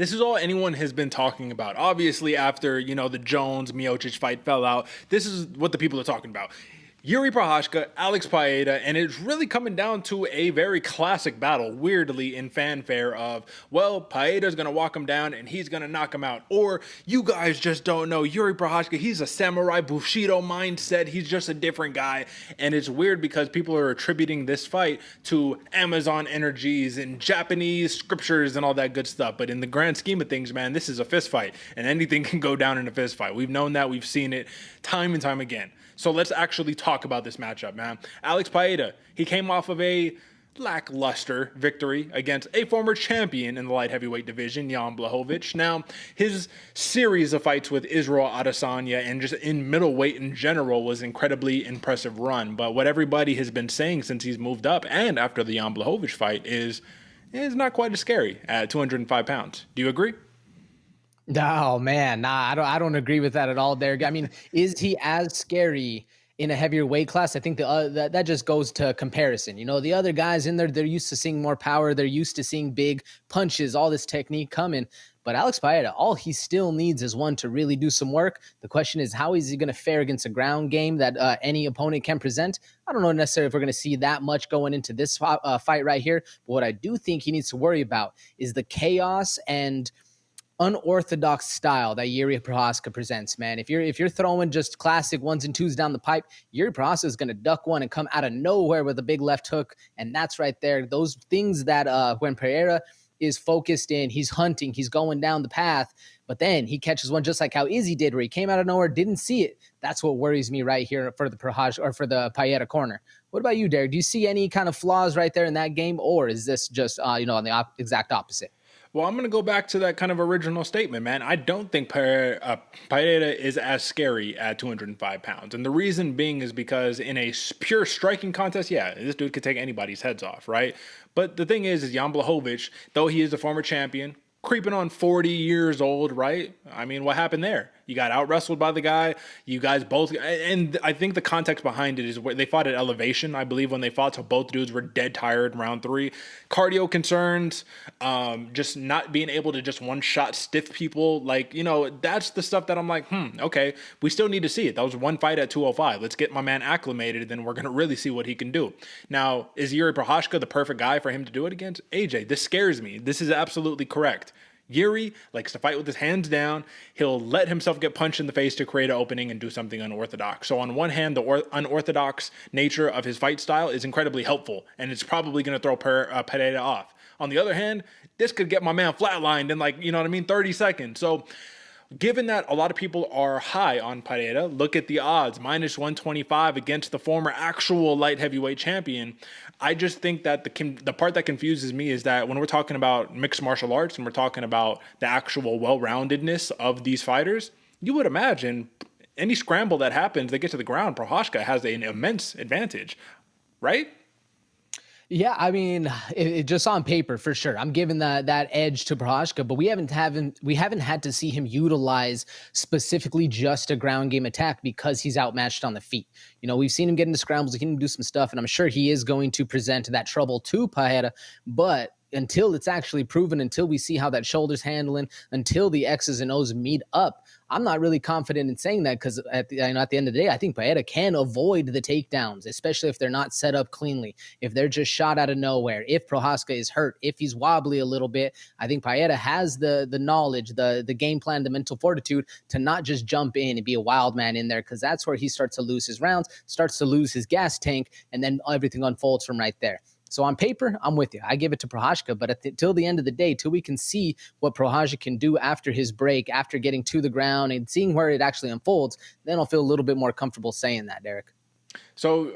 This is all anyone has been talking about. Obviously, after, the Jones-Miocic fight fell out, this is what the people are talking about. Jiri Prochazka, Alex Pereira, and it's really coming down to a very classic battle, weirdly, in fanfare of, well, Pereira's going to walk him down and he's going to knock him out. Or, you guys just don't know, Jiri Prochazka, he's a samurai Bushido mindset, he's just a different guy. And it's weird because people are attributing this fight to Amazon energies and Japanese scriptures and all that good stuff. But in the grand scheme of things, man, this is a fist fight, and anything can go down in a fist fight. We've known that, we've seen it time and time again. So let's actually talk about this matchup, man. Alex Pereira, he came off of a lackluster victory against a former champion in the light heavyweight division, Jan Blachowicz. Now, his series of fights with Israel Adesanya and just in middleweight in general was incredibly impressive run. But what everybody has been saying since he's moved up and after the Jan Blachowicz fight is not quite as scary at 205 pounds. Do you agree? Oh man, nah, I don't agree with that at all, Derek. I mean, is he as scary in a heavier weight class? I think that just goes to comparison. The other guys in there, they're used to seeing more power, they're used to seeing big punches, all this technique coming. But Alex Pereira, all he still needs is one to really do some work. The question is, how is he going to fare against a ground game that any opponent can present? I don't know necessarily if we're going to see that much going into this fight right here. But what I do think he needs to worry about is the chaos and unorthodox style that Jiri Prochazka presents, man. If you're throwing just classic ones and twos down the pipe, Jiri Prochazka is going to duck one and come out of nowhere with a big left hook, and that's right there. Those things that when Pereira is focused in, he's hunting, he's going down the path, but then he catches one just like how Izzy did, where he came out of nowhere, didn't see it. That's what worries me right here for the Prochazka or for the Pereira corner. What about you, Derek? Do you see any kind of flaws right there in that game, or is this just on the exact opposite? Well, I'm going to go back to that kind of original statement, man. I don't think Pereira is as scary at 205 pounds. And the reason being is because in a pure striking contest, yeah, this dude could take anybody's heads off, right? But the thing is Jan Blachowicz, though he is a former champion, creeping on 40 years old, right? I mean, what happened there? You got out wrestled by the guy. You guys both, and I think the context behind it is where they fought at elevation, I believe, when they fought. So both dudes were dead tired in round 3. Cardio concerns, just not being able to just one shot stiff people. That's the stuff that I'm like, okay, we still need to see it. That was one fight at 205. Let's get my man acclimated, and then we're going to really see what he can do. Now, is Jiri Prochazka the perfect guy for him to do it against? AJ, this scares me. This is absolutely correct. Jiri likes to fight with his hands down. He'll let himself get punched in the face to create an opening and do something unorthodox. So on one hand, the unorthodox nature of his fight style is incredibly helpful, and it's probably going to throw Pereira off. On the other hand, this could get my man flatlined in 30 seconds. So given that a lot of people are high on Pereira, look at the odds, minus 125 against the former actual light heavyweight champion. I just think that the part that confuses me is that when we're talking about mixed martial arts and we're talking about the actual well-roundedness of these fighters, you would imagine any scramble that happens, they get to the ground, Prochazka has an immense advantage, right? Yeah, I mean, it just on paper for sure. I'm giving that edge to Prochazka, but we haven't had to see him utilize specifically just a ground game attack because he's outmatched on the feet. We've seen him get into scrambles, we've seen him do some stuff, and I'm sure he is going to present that trouble to Pereira, but until it's actually proven, until we see how that shoulder's handling, until the X's and O's meet up, I'm not really confident in saying that because at the end of the day, I think Pereira can avoid the takedowns, especially if they're not set up cleanly, if they're just shot out of nowhere, if Prochazka is hurt, if he's wobbly a little bit. I think Pereira has the knowledge, the game plan, the mental fortitude to not just jump in and be a wild man in there, because that's where he starts to lose his rounds, starts to lose his gas tank, and then everything unfolds from right there. So on paper, I'm with you. I give it to Prochazka, but till the end of the day, till we can see what Prochazka can do after his break, after getting to the ground and seeing where it actually unfolds, then I'll feel a little bit more comfortable saying that, Derek. So,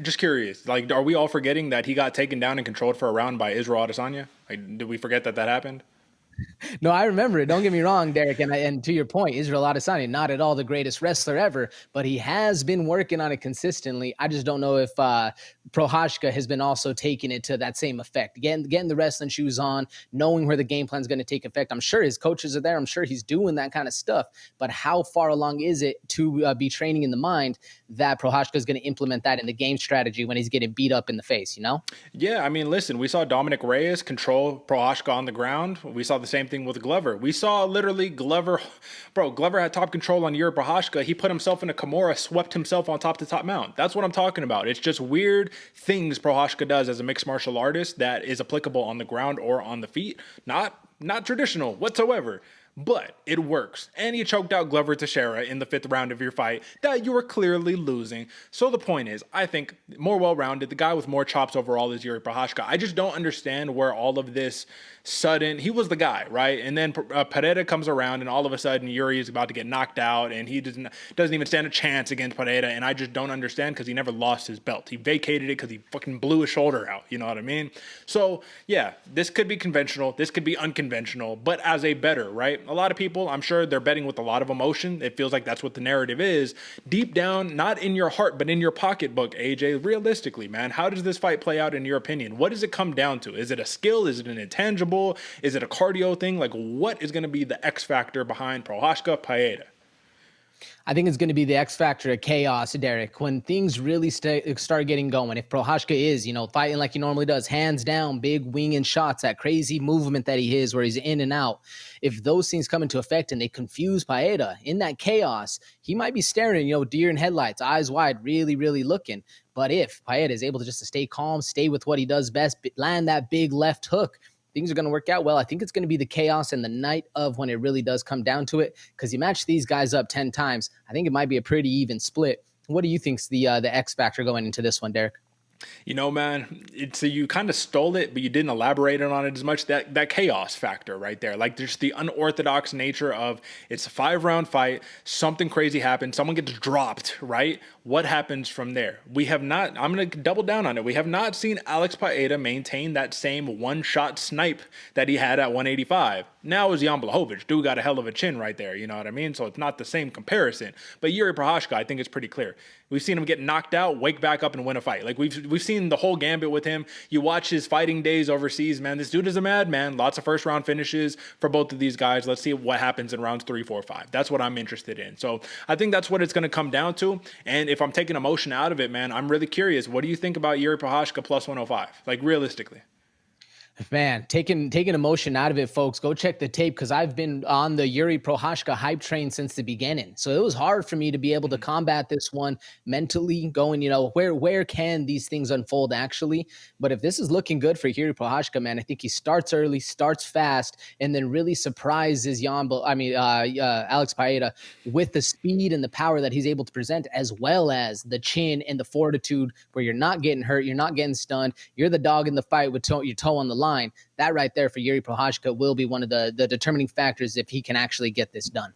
just curious, are we all forgetting that he got taken down and controlled for a round by Israel Adesanya? Did we forget that happened? No, I remember it. Don't get me wrong, Derek. And to your point, Israel Adesanya, not at all the greatest wrestler ever, but he has been working on it consistently. I just don't know if Prochazka has been also taking it to that same effect. Getting the wrestling shoes on, knowing where the game plan is going to take effect. I'm sure his coaches are there. I'm sure he's doing that kind of stuff. But how far along is it to be training in the mind that Prochazka is going to implement that in the game strategy when he's getting beat up in the face, Yeah, listen, we saw Dominic Reyes control Prochazka on the ground. We saw the the same thing with Glover. We saw literally Glover, bro. Glover had top control on Jiri Prochazka. He put himself in a Kimura, swept himself on top to top mount. That's what I'm talking about. It's just weird things Prochazka does as a mixed martial artist that is applicable on the ground or on the feet. Not traditional whatsoever. But it works. And he choked out Glover Teixeira in the 5th round of your fight that you were clearly losing. So the point is, I think more well-rounded, the guy with more chops overall is Jiri Prochazka. I just don't understand where all of this sudden, he was the guy, right? And then Pereira comes around and all of a sudden Jiri is about to get knocked out and he doesn't even stand a chance against Pereira. And I just don't understand because he never lost his belt. He vacated it because he fucking blew his shoulder out. You know what I mean? So yeah, this could be conventional. This could be unconventional, but as a better, right? A lot of people, I'm sure they're betting with a lot of emotion. It feels like that's what the narrative is. Deep down, not in your heart, but in your pocketbook, AJ, realistically, man, how does this fight play out in your opinion? What does it come down to? Is it a skill? Is it an intangible? Is it a cardio thing? Like, what is going to be the X factor behind Prochazka Pereira? I think it's going to be the X factor of chaos, Derek. When things really start getting going, if Prochazka is, fighting like he normally does, hands down, big winging shots, that crazy movement that he is where he's in and out, if those things come into effect and they confuse Pereira in that chaos, he might be staring, deer in headlights, eyes wide, really, really looking. But if Pereira is able to just to stay calm, stay with what he does best, land that big left hook, things are going to work out well. I think it's going to be the chaos and the night of when it really does come down to it, because you match these guys up 10 times. I think it might be a pretty even split. What do you think's the X factor going into this one, Derek? Man, so you kind of stole it, but you didn't elaborate on it as much. That chaos factor right there, like there's the unorthodox nature of it's a 5-round fight, something crazy happens, someone gets dropped, right? What happens from there? We have not, I'm going to double down on it. We have not seen Alex Pereira maintain that same one-shot snipe that he had at 185. Now is Jan Blachowicz. Dude got a hell of a chin right there, you know what I mean? So it's not the same comparison. But Jiri Prochazka, I think it's pretty clear. We've seen him get knocked out, wake back up, and win a fight. Like we've seen the whole gambit with him. You watch his fighting days overseas, man. This dude is a madman. Lots of first-round finishes for both of these guys. Let's see what happens in rounds 3, 4, 5. That's what I'm interested in. So I think that's what it's going to come down to. And if I'm taking emotion out of it, man, I'm really curious. What do you think about Jiri Prochazka plus 105? Like realistically. Man, taking emotion out of it, folks. Go check the tape because I've been on the Jiri Prochazka hype train since the beginning. So it was hard for me to be able to combat this one mentally, going, where can these things unfold actually? But if this is looking good for Jiri Prochazka, man, I think he starts early, starts fast, and then really surprises Alex Pereira with the speed and the power that he's able to present, as well as the chin and the fortitude where you're not getting hurt, you're not getting stunned, you're the dog in the fight with your toe on the line. That right there for Jiri Prochazka will be one of the determining factors if he can actually get this done.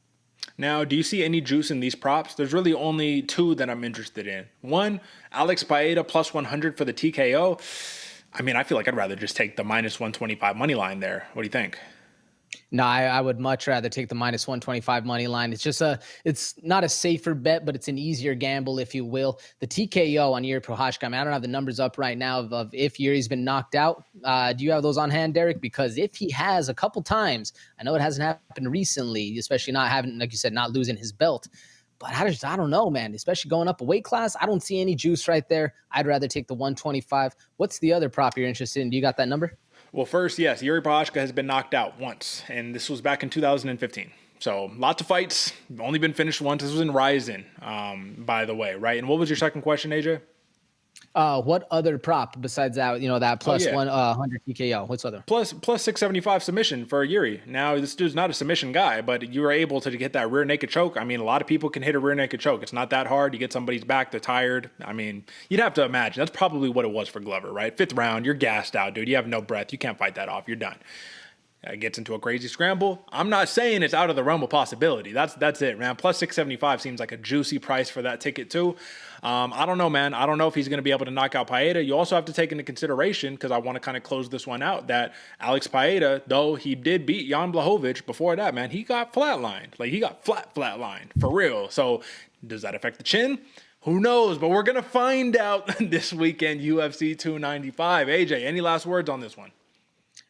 Now, do you see any juice in these props? There's really only 2 that I'm interested in. One, Alex Pereira plus 100 for the TKO. I feel like I'd rather just take the minus 125 money line there. What do you think? No, I would much rather take the minus 125 money line. It's not a safer bet, but it's an easier gamble, if you will. The TKO on Jiri Prochazka, I don't have the numbers up right now of if Yuri's been knocked out. Do you have those on hand, Derek? Because if he has a couple times, I know it hasn't happened recently, especially not having, like you said, not losing his belt. But I don't know, man, especially going up a weight class. I don't see any juice right there. I'd rather take the 125. What's the other prop you're interested in? Do you got that number? Well, first, yes, Jiri Prochazka has been knocked out once, and this was back in 2015. So lots of fights, only been finished once. This was in Ryzen, by the way, right? And what was your second question, AJ? What other prop besides that, that plus 100 TKO? What's other? Plus 675 submission for Jiri. Now, this dude's not a submission guy, but you were able to get that rear naked choke. A lot of people can hit a rear naked choke. It's not that hard. You get somebody's back, they're tired. You'd have to imagine. That's probably what it was for Glover, right? 5th round, you're gassed out, dude. You have no breath. You can't fight that off. You're done. Gets into a crazy scramble. I'm not saying it's out of the realm of possibility. That's it, man. Plus 675 seems like a juicy price for that ticket too. I don't know, man. I don't know if he's going to be able to knock out Pereira. You also have to take into consideration, because I want to kind of close this one out, that Alex Pereira, though he did beat Jan Blachowicz before that, man, he got flatlined. Like, he got flatlined for real. So does that affect the chin? Who knows? But we're going to find out this weekend, UFC 295. AJ, any last words on this one?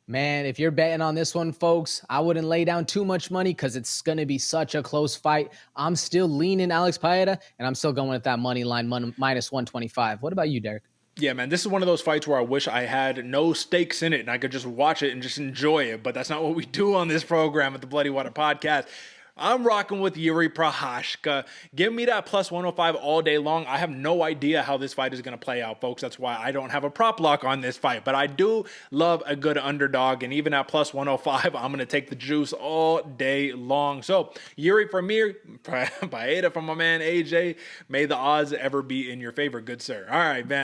Man, if you're betting on this one, folks, I wouldn't lay down too much money because it's going to be such a close fight. I'm still leaning Alex Pereira, and I'm still going with that money line minus 125. What about you, Derek? Yeah, man, this is one of those fights where I wish I had no stakes in it and I could just watch it and just enjoy it. But that's not what we do on this program at the Bloody Water Podcast. I'm rocking with Jiri Prochazka. Give me that plus 105 all day long. I have no idea how this fight is going to play out, folks. That's why I don't have a prop lock on this fight. But I do love a good underdog. And even at plus 105, I'm going to take the juice all day long. So, Jiri from me, Pereira from my man AJ. May the odds ever be in your favor, good sir. All right, man.